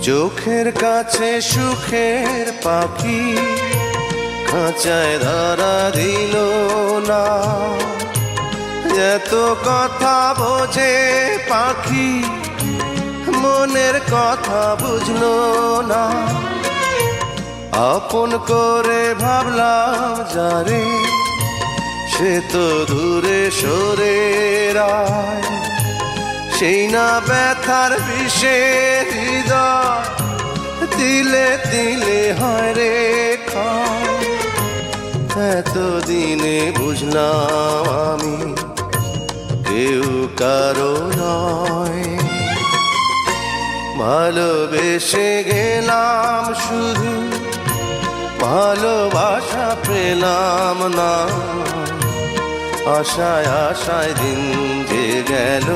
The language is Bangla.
চোখের কাছে সুখের পাখি খাঁচায় ধরা দিল না। এত কথা বোঝে পাখি মনের কথা বুঝলো না। আপন করে ভাবলাম যারে সে তো দূরে সরে রায়। সেই না ব্যথার বিষে হৃদয় দিলে দিলে হয় রে ক্ষয়। এতদিনে বুঝলাম আমি কেউ কারো নয়। ভালোবেসে গেলাম শুধু ভালোবাসা পেলাম না। আশায় আশায় দিন যে গেল